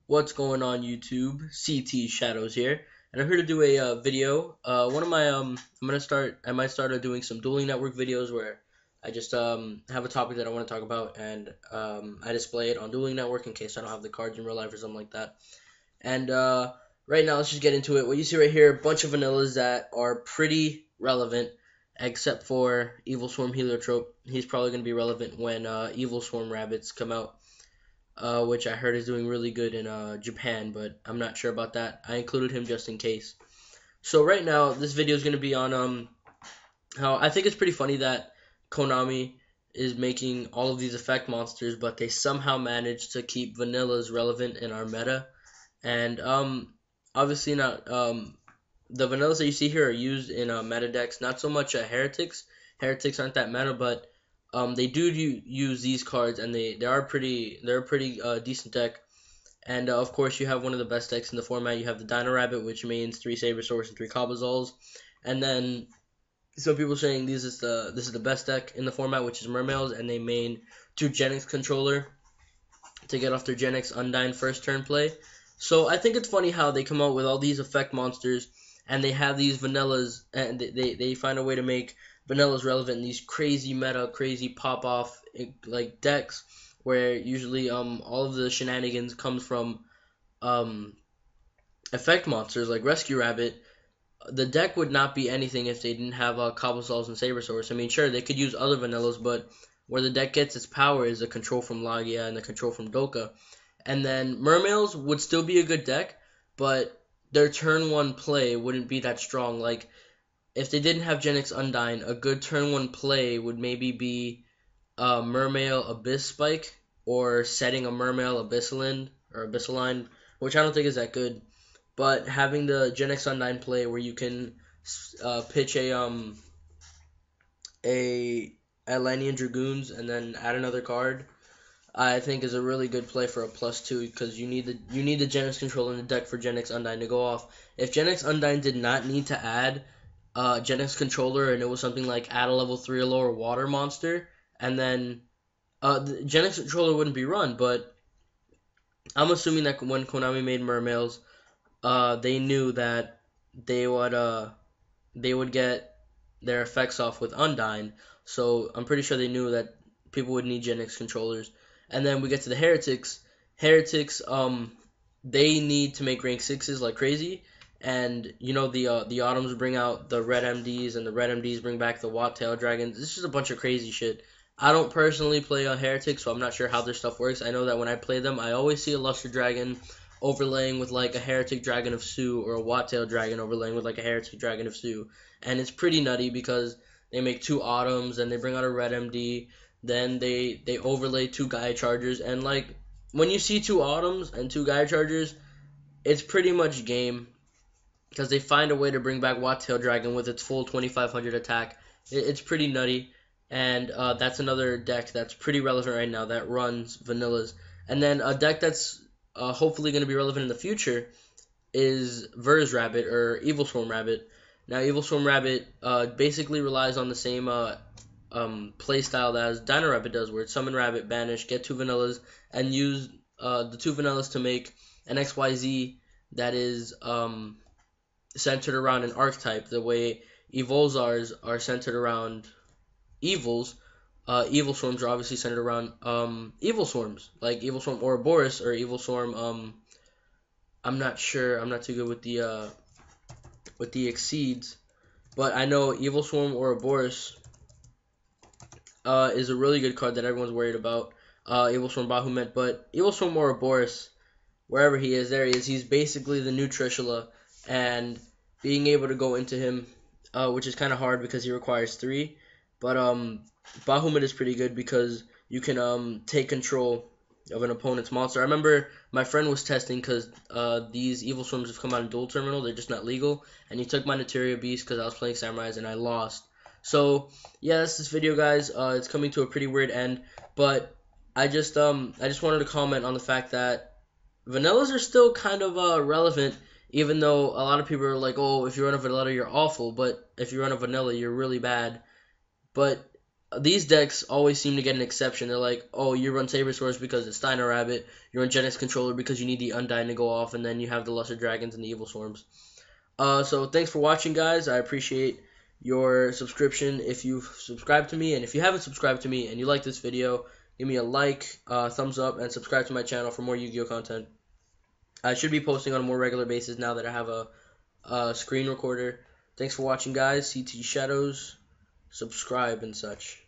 What's going on YouTube? Ctshadows here, and I'm here to do a video. One of my I might start doing some dueling network videos where I just have a topic that I want to talk about, and I display it on dueling network in case I don't have the cards in real life or something like that. And right now, let's just get into it. What you see right here, a bunch of vanillas that are pretty relevant, except for Evil Swarm Heliotrope. He's probably going to be relevant when Evil Swarm Rabbits come out, which I heard is doing really good in Japan, but I'm not sure about that. I included him just in case. So right now, this video is going to be on how I think it's pretty funny that Konami is making all of these effect monsters, but they somehow managed to keep vanillas relevant in our meta. And obviously not the vanillas that you see here are used in meta decks, not so much heretics. Heretics aren't that meta, but they do use these cards, and they're a pretty decent deck. And of course, you have one of the best decks in the format. You have the Dino Rabbit, which means 3 Sabersaurs and 3 Cobblezals. And then some people saying this is the best deck in the format, which is Mermails, and they main 2 Genix controller to get off their Genix Undyne first turn play. So I think it's funny how they come out with all these effect monsters, and they have these vanillas, and they find a way to make vanillas relevant in these crazy meta, crazy pop off like decks, where usually all of the shenanigans comes from um effect monsters like Rescue Rabbit. The deck would not be anything if they didn't have Cobblesaws and Sabersaurs. I mean, sure, they could use other vanillas, but where the deck gets its power is the control from Lagia and the control from Doka. And then Mermails would still be a good deck, but their turn 1 play wouldn't be that strong. Like, if they didn't have Genix Undyne, a good turn 1 play would maybe be Mermail Abyss Spike, or setting a Mermail Abyssaline, which I don't think is that good. But having the Genix Undyne play where you can pitch a Atlantean Dragoons and then add another card, I think is a really good play for a +2, because you need the Genix control in the deck for Genix Undyne to go off. If Genix Undyne did not need to add Genix controller, and it was something like add a level 3 or lower water monster, and then the Genix controller wouldn't be run. But I'm assuming that when Konami made Mermails, they knew that they would get their effects off with Undyne. So I'm pretty sure they knew that people would need Genix controllers. And then we get to the Heretics. Heretics, they need to make rank 6s like crazy. And you know the Autumns bring out the Red MDs, and the Red MDs bring back the Watt-tailed Dragons. This is a bunch of crazy shit. I don't personally play a Heretic, so I'm not sure how their stuff works. I know that when I play them, I always see a Luster Dragon overlaying with like a Heretic Dragon of Sue, or a Watt-tailed Dragon overlaying with like a Heretic Dragon of Sue. And it's pretty nutty because they make 2 Autumns, and they bring out a Red MD, then they overlay 2 Gaia Chargers, and like when you see 2 Autumns and 2 Gaia Chargers, it's pretty much game, because they find a way to bring back Watt-tailed Dragon with its full 2500 attack. It's pretty nutty, and that's another deck that's pretty relevant right now that runs vanillas. And then a deck that's hopefully going to be relevant in the future is Verz Rabbit, or Evil Swarm Rabbit. Now, Evil Swarm Rabbit basically relies on the same playstyle as Dino Rabbit does, where it's Summon Rabbit, Banish, get 2 vanillas, and use the 2 vanillas to make an XYZ that is centered around an archetype, the way Evolzars are centered around Evils. Evil Swarms are obviously centered around Evil Swarms, like Evil Swarm Ouroboros, or Evil Swarm, I'm not sure, I'm not too good with the Exceeds, but I know Evil Swarm Ouroboros is a really good card that everyone's worried about. Evil Swarm Bahamut, but Evil Swarm Ouroboros, wherever he is, there he is. He's basically the new Trishula, and being able to go into him, which is kind of hard because he requires 3, but Bahamut is pretty good because you can take control of an opponent's monster. I remember my friend was testing because these Evil Swarms have come out in Duel Terminal, they're just not legal, and he took my Materia Beast because I was playing Samurais and I lost. So yeah, that's this video, guys. It's coming to a pretty weird end, but I just wanted to comment on the fact that vanillas are still kind of relevant, even though a lot of people are like, oh, if you run a vanilla, you're awful, but if you run a vanilla, you're really bad. But these decks always seem to get an exception. They're like, oh, you run Saber Swords because it's Steiner Rabbit, you run Genex Controller because you need the Undyne to go off, and then you have the Lesser Dragons and the Evil Swarms. So thanks for watching, guys. I appreciate your subscription if you've subscribed to me, and if you haven't subscribed to me and you like this video, give me a like, thumbs up, and subscribe to my channel for more Yu-Gi-Oh content. I should be posting on a more regular basis now that I have a screen recorder. Thanks for watching, guys. Ctshadows, subscribe and such.